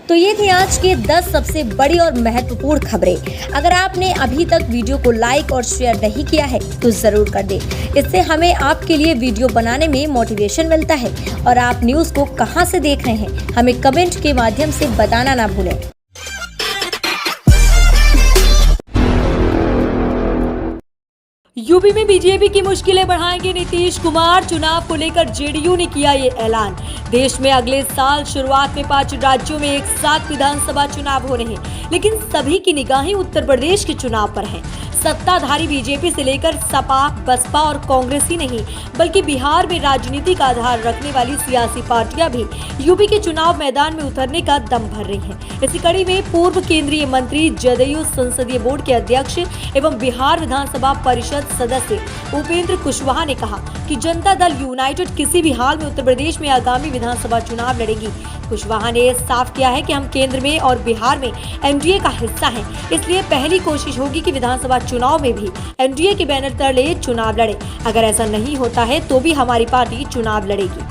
तो ये थी आज के 10 सबसे बड़ी और महत्वपूर्ण खबरें। अगर आपने अभी तक वीडियो को लाइक और शेयर नहीं किया है तो जरूर कर दें। इससे हमें आपके लिए वीडियो बनाने में मोटिवेशन मिलता है। और आप न्यूज़ को कहां से देख रहे हैं हमें कमेंट के माध्यम से बताना ना भूलें। यूपी में बीजेपी की मुश्किलें बढ़ाएंगे नीतीश कुमार। चुनाव को लेकर जेडीयू ने किया ये ऐलान। देश में अगले साल शुरुआत में 5 राज्यों में एक साथ विधानसभा चुनाव हो रहे हैं, लेकिन सभी की निगाहें उत्तर प्रदेश के चुनाव पर हैं। सत्ताधारी बीजेपी से लेकर सपा, बसपा और कांग्रेस ही नहीं, बल्कि बिहार में राजनीति का आधार रखने वाली सियासी पार्टियां भी यूपी के चुनाव मैदान में उतरने का दम भर रही हैं। इसी कड़ी में पूर्व केंद्रीय मंत्री, जदयू संसदीय बोर्ड के अध्यक्ष एवं बिहार विधानसभा परिषद सदस्य उपेंद्र कुशवाहा ने कहा कि जनता दल यूनाइटेड किसी भी हाल में उत्तर प्रदेश में आगामी विधानसभा चुनाव लड़ेगी। कुशवाहा ने साफ किया है कि हम केंद्र में और बिहार में एनडीए का हिस्सा हैं, इसलिए पहली कोशिश होगी कि विधानसभा चुनाव में भी एनडीए के बैनर तले चुनाव लड़े। अगर ऐसा नहीं होता है तो भी हमारी पार्टी चुनाव लड़ेगी।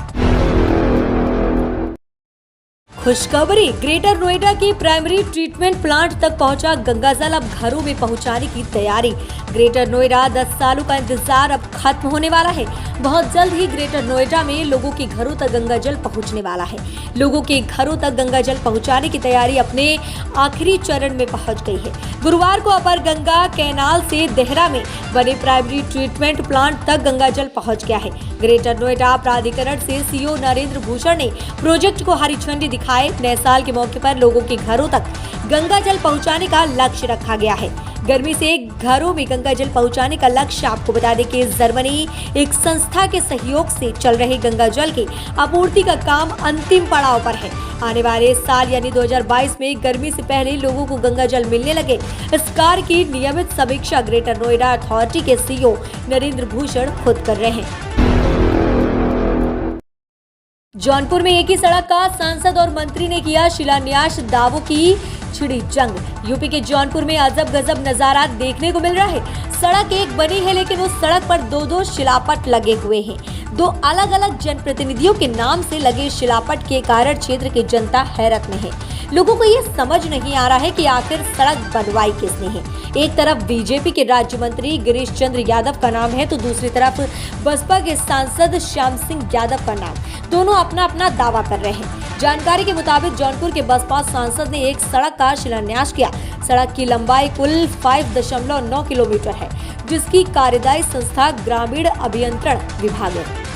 खुशखबरी, ग्रेटर नोएडा के प्राइमरी ट्रीटमेंट प्लांट तक पहुंचा गंगाजल। अब घरों में पहुंचाने की तैयारी। ग्रेटर नोएडा 10 सालों का इंतजार अब खत्म होने वाला है। बहुत जल्द ही ग्रेटर नोएडा में लोगों के घरों तक गंगाजल पहुंचने वाला है। लोगों के घरों तक गंगाजल पहुंचाने की तैयारी अपने आखिरी चरण में पहुंच गई है। गुरुवार को अपर गंगा कैनाल से देहरा में बने प्राइमरी ट्रीटमेंट प्लांट तक गंगाजल पहुंच गया है। ग्रेटर नोएडा प्राधिकरण से सीओ नरेंद्र भूषण ने प्रोजेक्ट को हरी झंडी दिखाई। नए साल के मौके पर लोगों के घरों तक गंगाजल पहुंचाने का लक्ष्य रखा गया है। गर्मी से घरों में गंगाजल पहुंचाने का लक्ष्य, आपको बता दें कि जर्मनी एक संस्था के सहयोग से चल रहे गंगाजल की आपूर्ति का काम अंतिम पड़ाव पर है। आने वाले साल यानी 2022 में गर्मी से पहले लोगों को गंगाजल मिलने लगे। इस कार्य की नियमित समीक्षा ग्रेटर नोएडा अथॉरिटी के सीईओ नरेंद्र भूषण खुद कर रहे हैं। जौनपुर में एक ही सड़क का सांसद और मंत्री ने किया शिलान्यास, दावों की छिड़ी जंग। यूपी के जौनपुर में अजब गजब नजारा देखने को मिल रहा है। सड़क एक बनी है, लेकिन उस सड़क पर दो शिलापट लगे हुए हैं। 2 अलग अलग जनप्रतिनिधियों के नाम से लगे शिलापट के कारण क्षेत्र की जनता हैरत में है। लोगों को ये समझ नहीं आ रहा है कि आखिर सड़क बनवाई किसने है। एक तरफ बीजेपी के राज्य मंत्री गिरीश चंद्र यादव का नाम है, तो दूसरी तरफ बसपा के सांसद श्याम सिंह यादव का नाम। दोनों अपना अपना दावा कर रहे हैं। जानकारी के मुताबिक जौनपुर के बसपा सांसद ने एक सड़क का शिलान्यास किया। सड़क की लंबाई कुल 5.9 किलोमीटर है, जिसकी कार्यदायी संस्था ग्रामीण अभियंत्रण विभाग है।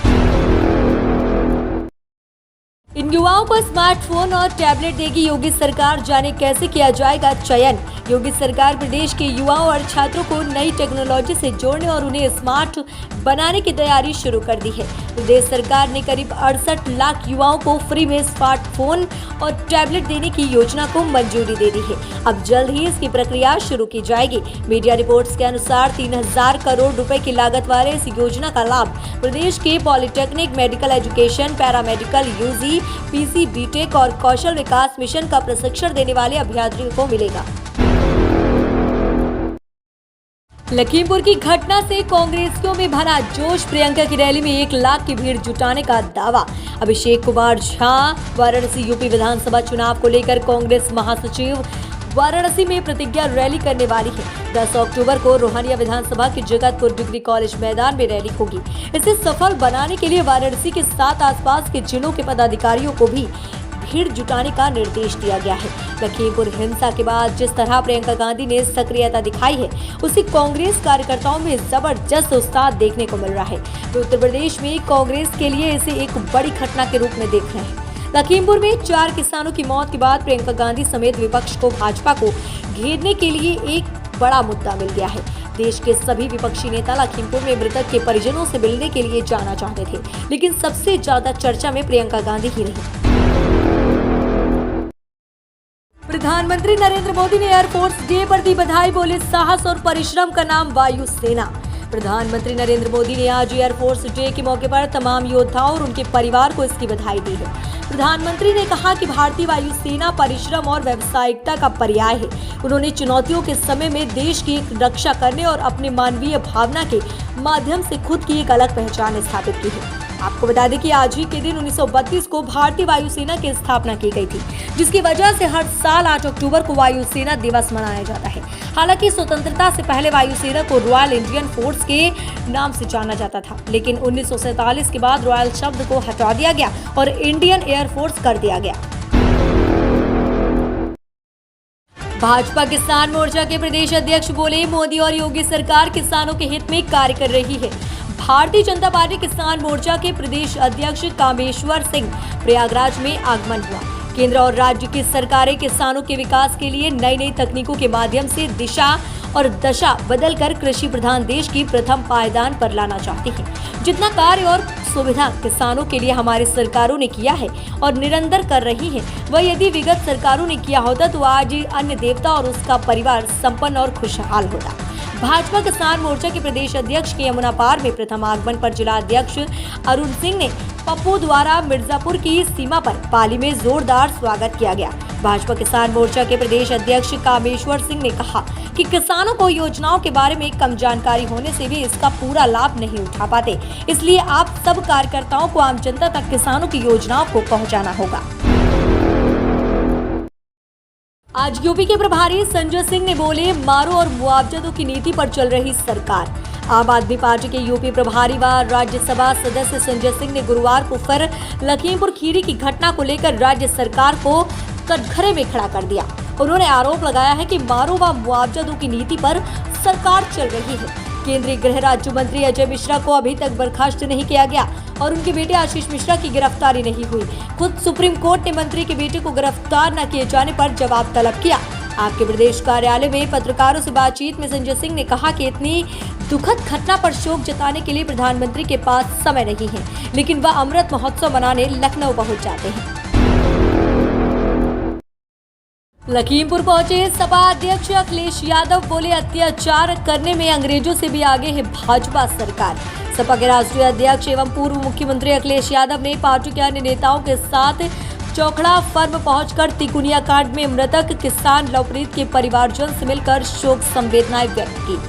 इन युवाओं को स्मार्टफोन और टैबलेट देगी योगी सरकार, जाने कैसे किया जाएगा चयन। योगी सरकार प्रदेश के युवाओं और छात्रों को नई टेक्नोलॉजी से जोड़ने और उन्हें स्मार्ट बनाने की तैयारी शुरू कर दी है। प्रदेश सरकार ने करीब 68 लाख युवाओं को फ्री में स्मार्टफोन और टैबलेट देने की योजना को मंजूरी दे दी है। अब जल्द ही इसकी प्रक्रिया शुरू की जाएगी। मीडिया रिपोर्ट्स के अनुसार 3000 करोड़ रुपए की लागत वाले इस योजना का लाभ प्रदेश के polytechnic, medical education, paramedical, UG, PC, B Tech और कौशल विकास मिशन का प्रशिक्षण देने वाले अभ्यर्थियों को मिलेगा। लखीमपुर की घटना से कांग्रेसियों में भरा जोश। प्रियंका की रैली में 1 लाख की भीड़ जुटाने का दावा। अभिषेक कुमार झा वाराणसी यूपी विधानसभा चुनाव को लेकर कांग्रेस महासचिव वाराणसी में प्रतिज्ञा रैली करने वाली है। 10 अक्टूबर को रोहानिया विधानसभा के जगतपुर डिग्री कॉलेज मैदान में रैली होगी। इसे सफल बनाने के लिए वाराणसी के 7 आसपास के जिलों के पदाधिकारियों को भी भीड़ जुटाने का निर्देश दिया गया है। लखीमपुर हिंसा के बाद जिस तरह प्रियंका गांधी ने सक्रियता दिखाई है, उसी कांग्रेस कार्यकर्ताओं में जबरदस्त उत्साह देखने को मिल रहा है। तो उत्तर प्रदेश में कांग्रेस के लिए इसे एक बड़ी घटना के रूप में देख रहे हैं। लखीमपुर में 4 किसानों की मौत के बाद प्रियंका गांधी समेत विपक्ष को भाजपा को घेरने के लिए एक बड़ा मुद्दा मिल गया है। देश के सभी विपक्षी नेता लखीमपुर में मृतक के परिजनों से मिलने के लिए जाना चाहते थे, लेकिन सबसे ज्यादा चर्चा में प्रियंका गांधी ही रही। प्रधानमंत्री नरेंद्र मोदी ने एयरफोर्स डे पर दी बधाई, बोले साहस और परिश्रम का नाम वायु सेना। प्रधानमंत्री नरेंद्र मोदी ने आज एयरफोर्स डे के मौके पर तमाम योद्धाओं और उनके परिवार को इसकी बधाई दी है। प्रधानमंत्री ने कहा कि भारतीय वायुसेना परिश्रम और व्यावसायिकता का पर्याय है। उन्होंने चुनौतियों के समय में देश की रक्षा करने और अपने मानवीय भावना के माध्यम से खुद की एक अलग पहचान स्थापित की है। आपको बता दें कि आज ही के दिन 1932 को भारतीय वायुसेना की स्थापना की गई थी, जिसकी वजह से हर साल 8 अक्टूबर को वायुसेना दिवस मनाया जाता है। हालांकि स्वतंत्रता से पहले वायुसेना को रॉयल इंडियन फोर्स के नाम से जाना जाता था, लेकिन 1947 के बाद रॉयल शब्द को हटा दिया गया और इंडियन एयरफोर्स कर दिया गया। भाजपा किसान मोर्चा के प्रदेश अध्यक्ष बोले, मोदी और योगी सरकार किसानों के हित में कार्य कर रही है। भारतीय जनता पार्टी किसान मोर्चा के प्रदेश अध्यक्ष कामेश्वर सिंह प्रयागराज में आगमन हुआ। केंद्र और राज्य की सरकारें किसानों के विकास के लिए नई नई तकनीकों के माध्यम से दिशा और दशा बदलकर कृषि प्रधान देश की प्रथम पायदान पर लाना चाहती है। जितना कार्य और सुविधा किसानों के लिए हमारी सरकारों ने किया है और निरंतर कर रही है, वह यदि विगत सरकारों ने किया होता तो आज अन्य देवता और उसका परिवार संपन्न और खुशहाल होता। भाजपा किसान मोर्चा के प्रदेश अध्यक्ष के यमुना पार में प्रथम आगमन पर जिला अध्यक्ष अरुण सिंह ने पप्पू द्वारा मिर्जापुर की सीमा पर पाली में जोरदार स्वागत किया गया। भाजपा किसान मोर्चा के प्रदेश अध्यक्ष कामेश्वर सिंह ने कहा कि किसानों को योजनाओं के बारे में कम जानकारी होने से भी इसका पूरा लाभ नहीं उठा पाते, इसलिए आप सब कार्यकर्ताओं को आम जनता तक किसानों की योजनाओं को पहुंचाना होगा। आज यूपी के प्रभारी संजय सिंह ने बोले, मारो और मुआवजा दो की नीति पर चल रही सरकार। आम आदमी पार्टी के यूपी प्रभारी व राज्यसभा सदस्य संजय सिंह ने गुरुवार को फिर लखीमपुर खीरी की घटना को लेकर राज्य सरकार को कटघरे में खड़ा कर दिया। उन्होंने आरोप लगाया है कि मारो व मुआवजा दो की नीति पर सरकार चल रही है। केंद्रीय गृह राज्य मंत्री अजय मिश्रा को अभी तक बर्खास्त नहीं किया गया और उनके बेटे आशीष मिश्रा की गिरफ्तारी नहीं हुई। खुद सुप्रीम कोर्ट ने मंत्री के बेटे को गिरफ्तार न किए जाने पर जवाब तलब किया। आपके प्रदेश कार्यालय में पत्रकारों से बातचीत में संजय सिंह ने कहा कि इतनी दुखद घटना पर शोक जताने के लिए प्रधानमंत्री के पास समय नहीं है, लेकिन वह अमृत महोत्सव मनाने लखनऊ पहुंच जाते हैं। लखीमपुर पहुंचे सपा अध्यक्ष अखिलेश यादव बोले, अत्याचार करने में अंग्रेजों से भी आगे है भाजपा सरकार। सपा के राष्ट्रीय अध्यक्ष एवं पूर्व मुख्यमंत्री अखिलेश यादव ने पार्टी के अन्य नेताओं के साथ चौखड़ा फर्म पहुंचकर तिकुनिया कांड में मृतक किसान लवप्रीत के परिवारजन से मिलकर शोक संवेदनाएं व्यक्त की।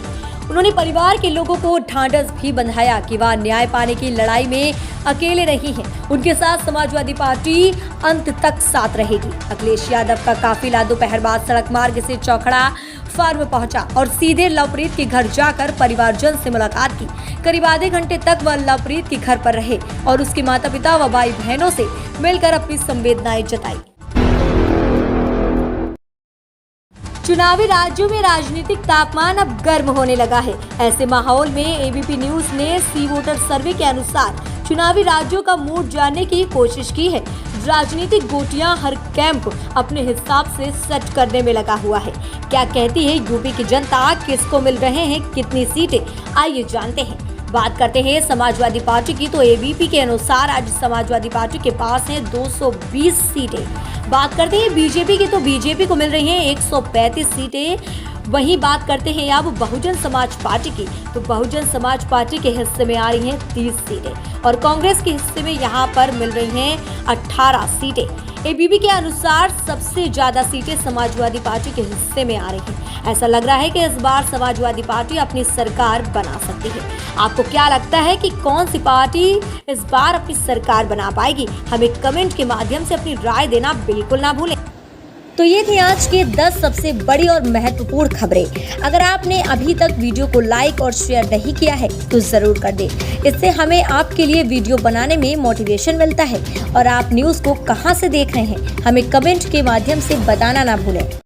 उन्होंने परिवार के लोगों को ढांढस भी बंधाया कि वह न्याय पाने की लड़ाई में अकेले नहीं हैं। उनके साथ समाजवादी पार्टी अंत तक साथ रहेगी। अखिलेश यादव का काफिला दोपहर बाद सड़क मार्ग से चौखड़ा फार्म पहुंचा और सीधे लवप्रीत के घर जाकर परिवारजन से मुलाकात की। करीब आधे घंटे तक वह लवप्रीत के घर पर रहे और उसके माता पिता व भाई बहनों से मिलकर अपनी संवेदनाएं जताई। चुनावी राज्यों में राजनीतिक तापमान अब गर्म होने लगा है। ऐसे माहौल में एबीपी न्यूज ने सी वोटर सर्वे के अनुसार चुनावी राज्यों का मूड जानने की कोशिश की है। राजनीतिक गोटियां हर कैंप अपने हिसाब से सेट करने में लगा हुआ है। क्या कहती है यूपी की जनता, किसको मिल रहे हैं कितनी सीटें, आइए जानते हैं। बात करते हैं समाजवादी पार्टी की, तो एबीपी के अनुसार आज समाजवादी पार्टी के पास है 220 सीटें। बात करते हैं बीजेपी की, तो बीजेपी को मिल रही हैं 135 सीटें। वहीं बात करते हैं अब बहुजन समाज पार्टी की, तो बहुजन समाज पार्टी के हिस्से में आ रही हैं 30 सीटें और कांग्रेस के हिस्से में यहां पर मिल रही हैं 18 सीटें। एबीपी के अनुसार सबसे ज्यादा सीटें समाजवादी पार्टी के हिस्से में आ रही हैं। ऐसा लग रहा है कि इस बार समाजवादी पार्टी अपनी सरकार बना सकती है। आपको क्या लगता है कि कौन सी पार्टी इस बार अपनी सरकार बना पाएगी? हमें कमेंट के माध्यम से अपनी राय देना बिल्कुल ना भूलें। तो ये थी आज के 10 सबसे बड़ी और महत्वपूर्ण खबरें। अगर आपने अभी तक वीडियो को लाइक और शेयर नहीं किया है तो जरूर कर दें। इससे हमें आपके लिए वीडियो बनाने में मोटिवेशन मिलता है। और आप न्यूज़ को कहां से देख रहे हैं हमें कमेंट के माध्यम से बताना ना भूलें।